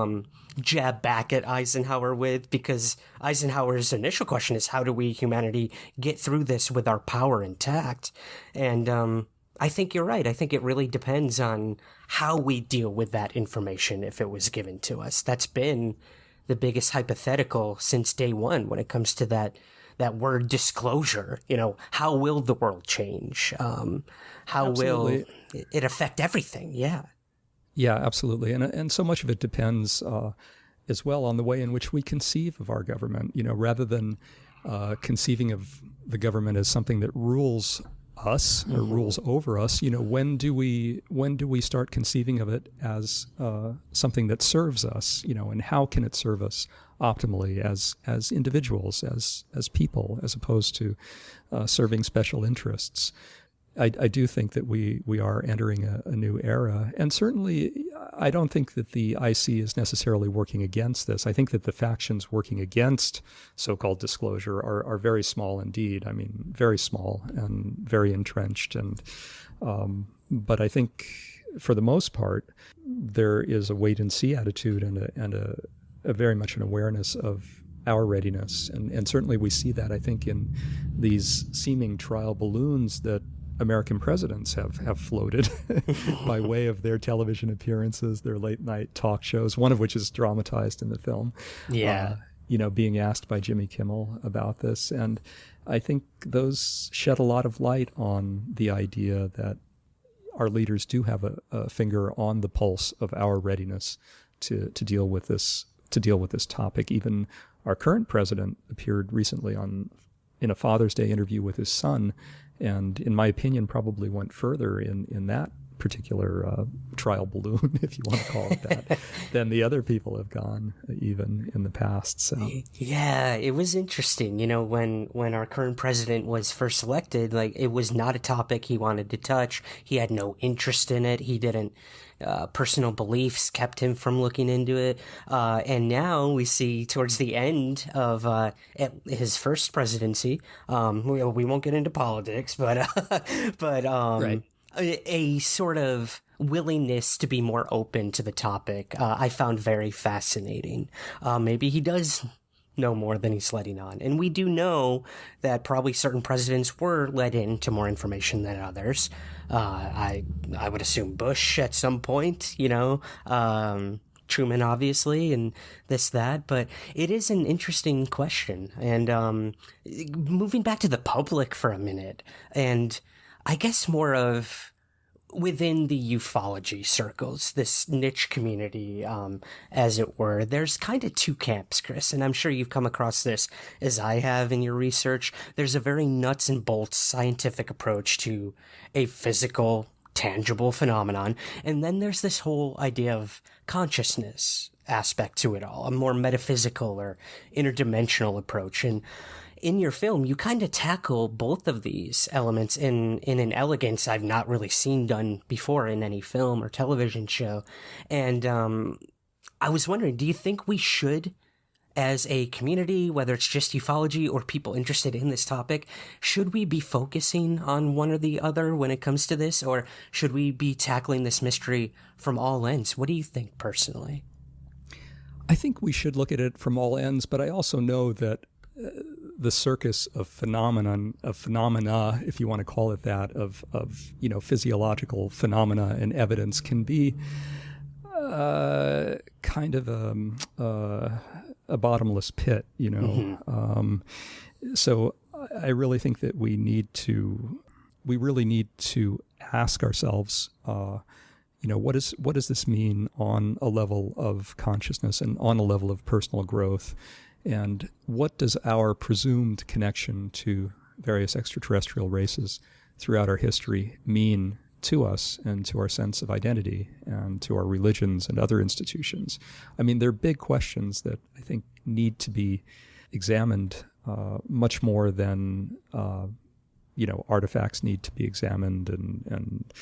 jab back at Eisenhower with, because Eisenhower's initial question is, how do we humanity get through this with our power intact? And I think you're right. I think it really depends on how we deal with that information if it was given to us. That's been the biggest hypothetical since day one when it comes to that word disclosure. How will the world change? How will it affect everything? Yeah. Yeah, absolutely. And so much of it depends as well on the way in which we conceive of our government, rather than conceiving of the government as something that rules us or rules over us. When do we start conceiving of it as something that serves us, and how can it serve us optimally as individuals, as people, as opposed to serving special interests? I do think that we are entering a new era. And certainly, I don't think that the IC is necessarily working against this. I think that the factions working against so-called disclosure are very small indeed. I mean, very small and very entrenched. But I think, for the most part, there is a wait-and-see attitude and a very much an awareness of our readiness. And certainly we see that, I think, in these seeming trial balloons that American presidents have floated by way of their television appearances, their late night talk shows, one of which is dramatized in the film. Yeah. Being asked by Jimmy Kimmel about this. And I think those shed a lot of light on the idea that our leaders do have a finger on the pulse of our readiness to deal with this topic. Even our current president appeared recently in a Father's Day interview with his son, and in my opinion probably went further in that particular trial balloon, if you want to call it that, than the other people have gone even in the past. So yeah, it was interesting. When our current president was first elected, like, it was not a topic he wanted to touch. He had no interest in it. He didn't. Personal beliefs kept him from looking into it. And now we see towards the end of his first presidency, we won't get into politics, but right. A sort of willingness to be more open to the topic, I found very fascinating. Maybe he does know more than he's letting on. And we do know that probably certain presidents were let into more information than others. I would assume Bush at some point, Truman obviously, and that. But it is an interesting question. And moving back to the public for a minute, and I guess more of within the ufology circles, this niche community, as it were, there's kind of two camps, Chris, and I'm sure you've come across this as I have in your research. There's a very nuts and bolts scientific approach to a physical, tangible phenomenon, and then there's this whole idea of consciousness aspect to it all, a more metaphysical or interdimensional approach. And in your film, you kind of tackle both of these elements in an elegance I've not really seen done before in any film or television show. And I was wondering, do you think we should, as a community, whether it's just ufology or people interested in this topic, should we be focusing on one or the other when it comes to this, or should we be tackling this mystery from all ends? What do you think personally? I think we should look at it from all ends, but I also know that the circus of phenomena, if you want to call it that, of physiological phenomena and evidence can be kind of a bottomless pit, So I really think that we really need to ask ourselves, what does this mean on a level of consciousness and on a level of personal growth? And what does our presumed connection to various extraterrestrial races throughout our history mean to us and to our sense of identity and to our religions and other institutions? I mean, they're big questions that I think need to be examined much more than artifacts need to be examined and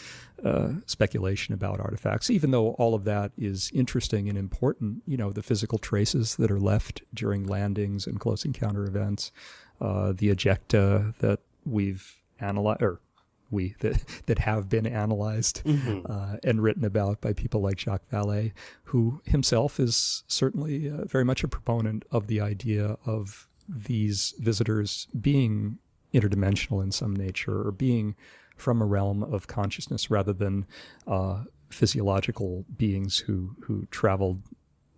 speculation about artifacts, even though all of that is interesting and important. The physical traces that are left during landings and close encounter events, the ejecta that we've analyzed, or that have been analyzed and written about by people like Jacques Vallée, who himself is certainly very much a proponent of the idea of these visitors being interdimensional in some nature, or being from a realm of consciousness rather than physiological beings who traveled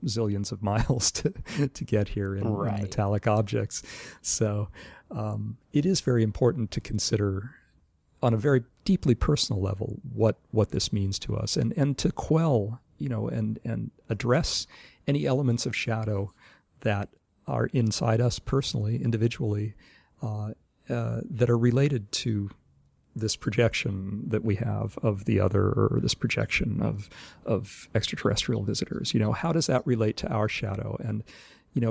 zillions of miles to get here in metallic objects. So it is very important to consider on a very deeply personal level what this means to us, and to quell, and address any elements of shadow that are inside us personally, individually, that are related to this projection that we have of the other, or this projection of extraterrestrial visitors. How does that relate to our shadow? And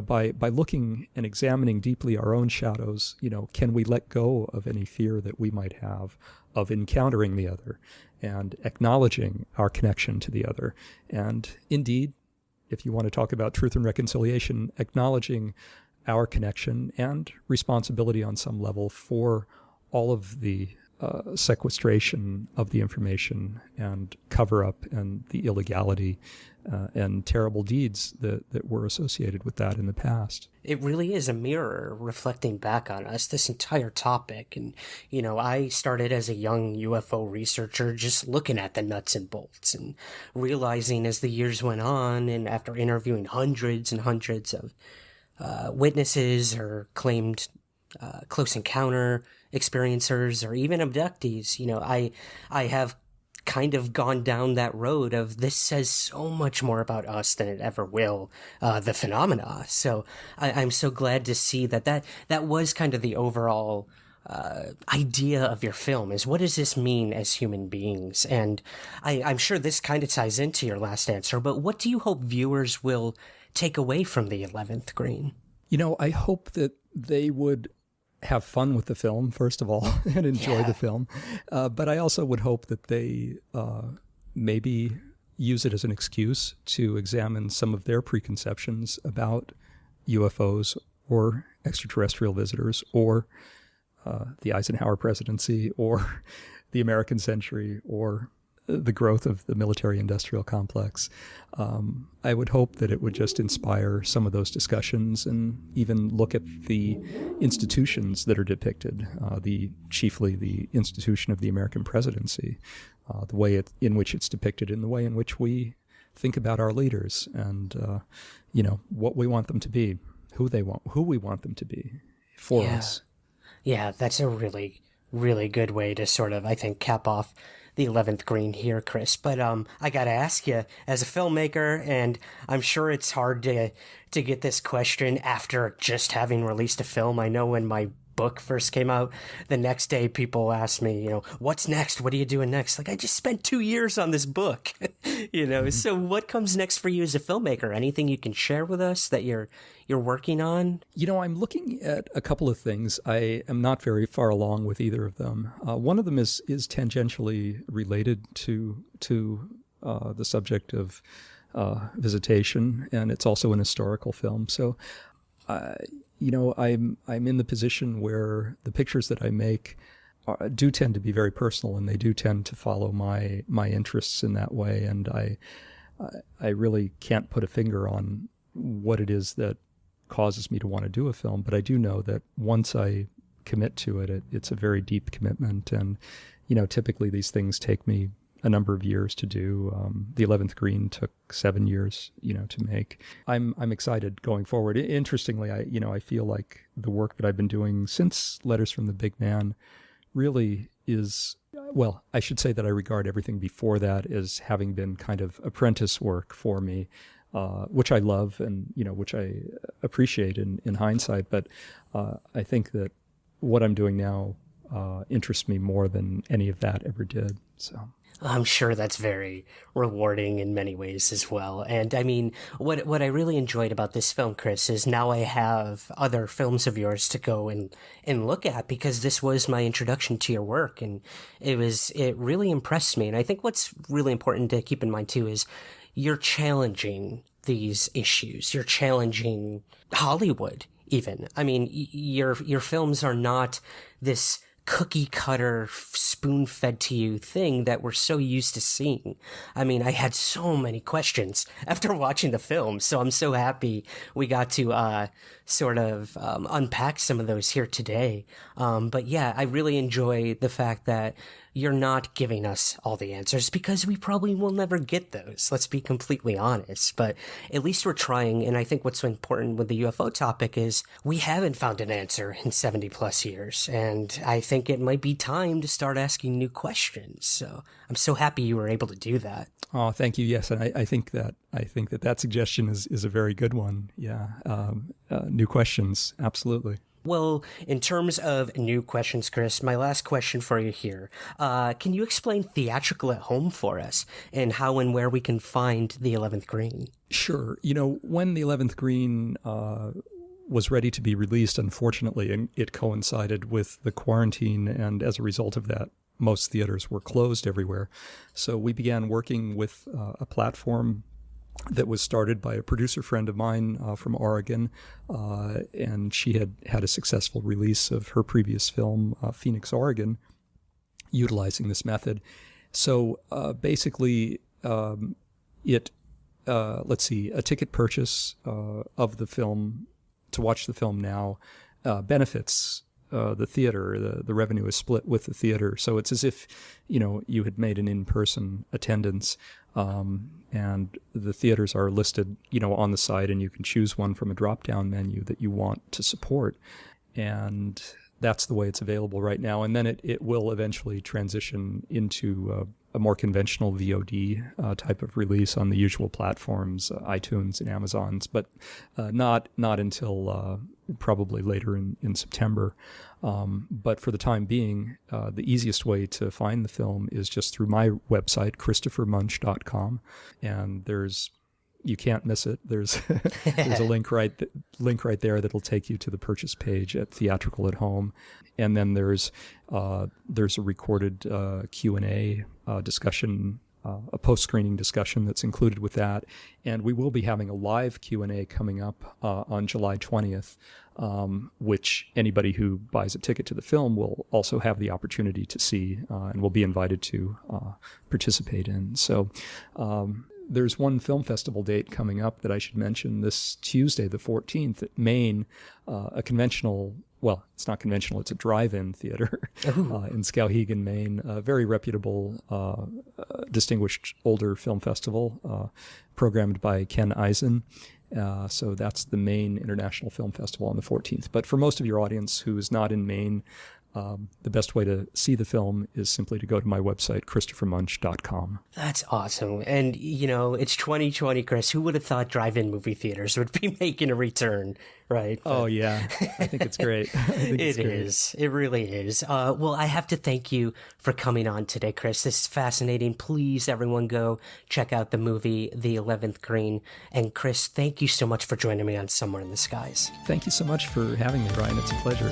by looking and examining deeply our own shadows, can we let go of any fear that we might have of encountering the other and acknowledging our connection to the other? And indeed, if you want to talk about truth and reconciliation, acknowledging our connection and responsibility on some level for all of the sequestration of the information and cover-up and the illegality and terrible deeds that were associated with that in the past. It really is a mirror reflecting back on us, this entire topic. And, I started as a young UFO researcher just looking at the nuts and bolts and realizing as the years went on, and after interviewing hundreds and hundreds of witnesses or claimed close encounter experiencers or even abductees, I have kind of gone down that road of this says so much more about us than it ever will the phenomena. So I'm so glad to see that was kind of the overall idea of your film, is what does this mean as human beings? And I'm sure this kind of ties into your last answer, but what do you hope viewers will take away from the 11th Green? I hope that they would have fun with the film, first of all, and enjoy the film. But I also would hope that they maybe use it as an excuse to examine some of their preconceptions about UFOs or extraterrestrial visitors, or the Eisenhower presidency, or the American century, or the growth of the military-industrial complex. I would hope that it would just inspire some of those discussions, and even look at the institutions that are depicted, chiefly the institution of the American presidency, the way in which it's depicted, and the way in which we think about our leaders, and what we want them to be, who we want them to be for us. Yeah, that's a really really good way to sort of, I think, cap off the 11th green here, Chris. But I gotta ask you, as a filmmaker, and I'm sure it's hard to get this question after just having released a film. I know when my book first came out, the next day people asked me, what's next? What are you doing next? Like, I just spent 2 years on this book, So what comes next for you as a filmmaker? Anything you can share with us that you're working on? I'm looking at a couple of things. I am not very far along with either of them. One of them is tangentially related to the subject of visitation, and it's also an historical film. So, I'm in the position where the pictures that I make do tend to be very personal, and they do tend to follow my interests in that way. And I really can't put a finger on what it is that causes me to want to do a film, but I do know that once I commit to it, it's a very deep commitment. And typically these things take me a number of years to do. The 11th Green took 7 years, to make. I'm excited going forward. Interestingly, I feel like the work that I've been doing since Letters from the Big Man really is, well, I should say that I regard everything before that as having been kind of apprentice work for me, which I love and, which I appreciate in hindsight. But I think that what I'm doing now interests me more than any of that ever did. So I'm sure that's very rewarding in many ways as well. And I mean, what I really enjoyed about this film, Chris, is now I have other films of yours to go and look at, because this was my introduction to your work, and it really impressed me. And I think what's really important to keep in mind too is you're challenging these issues. You're challenging Hollywood even. I mean, your films are not this cookie cutter, spoon fed to you thing that we're so used to seeing. I mean, I had so many questions after watching the film, so I'm so happy we got to sort of unpack some of those here today. But yeah, I really enjoy the fact that you're not giving us all the answers, because we probably will never get those. Let's be completely honest. But at least we're trying. And I think what's so important with the UFO topic is we haven't found an answer in 70 plus years. And I think it might be time to start asking new questions. So I'm so happy you were able to do that. Oh, thank you. Yes. And I think that suggestion is a very good one. Yeah. New questions. Absolutely. Well, in terms of new questions, Chris, my last question for you here. Can you explain theatrical at home for us, and how and where we can find the 11th Green? Sure. When the 11th Green was ready to be released, unfortunately, it coincided with the quarantine, and as a result of that, most theaters were closed everywhere. So we began working with a platform that was started by a producer friend of mine from Oregon, and she had a successful release of her previous film, Phoenix, Oregon, utilizing this method. So basically, a ticket purchase of the film to watch the film now benefits the theater. The revenue is split with the theater. So it's as if, you had made an in-person attendance, and the theaters are listed, on the site, and you can choose one from a drop-down menu that you want to support. And that's the way it's available right now. And then it will eventually transition into a more conventional VOD type of release on the usual platforms, iTunes and Amazon's, but not until probably later in September. But for the time being, the easiest way to find the film is just through my website, ChristopherMunch.com, and you can't miss it. There's a link right there that'll take you to the purchase page at Theatrical at Home, and then there's a recorded Q&A discussion, a post-screening discussion that's included with that, and we will be having a live Q&A coming up on July 20th, which anybody who buys a ticket to the film will also have the opportunity to see and will be invited to participate in. So there's one film festival date coming up that I should mention this Tuesday, the 14th, at Maine, a conventional, well, it's not conventional, it's a drive-in theater in Skowhegan, Maine, a very reputable, distinguished older film festival programmed by Ken Eisen. So that's the Maine International Film Festival on the 14th. But for most of your audience who is not in Maine, the best way to see the film is simply to go to my website, christophermunch.com. That's awesome. And, it's 2020, Chris. Who would have thought drive-in movie theaters would be making a return, right? Oh, yeah. I think it's great. It is. It really is. Well, I have to thank you for coming on today, Chris. This is fascinating. Please, everyone, go check out the movie, The 11th Green. And, Chris, thank you so much for joining me on Somewhere in the Skies. Thank you so much for having me, Ryan. It's a pleasure.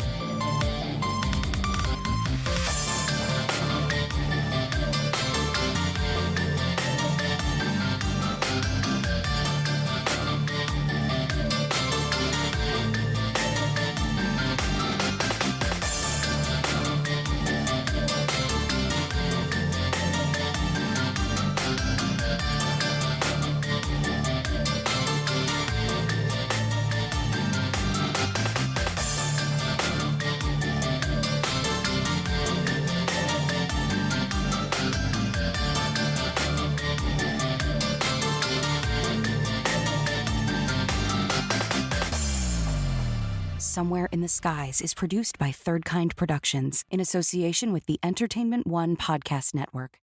Somewhere in the Skies is produced by Third Kind Productions in association with the Entertainment One Podcast Network.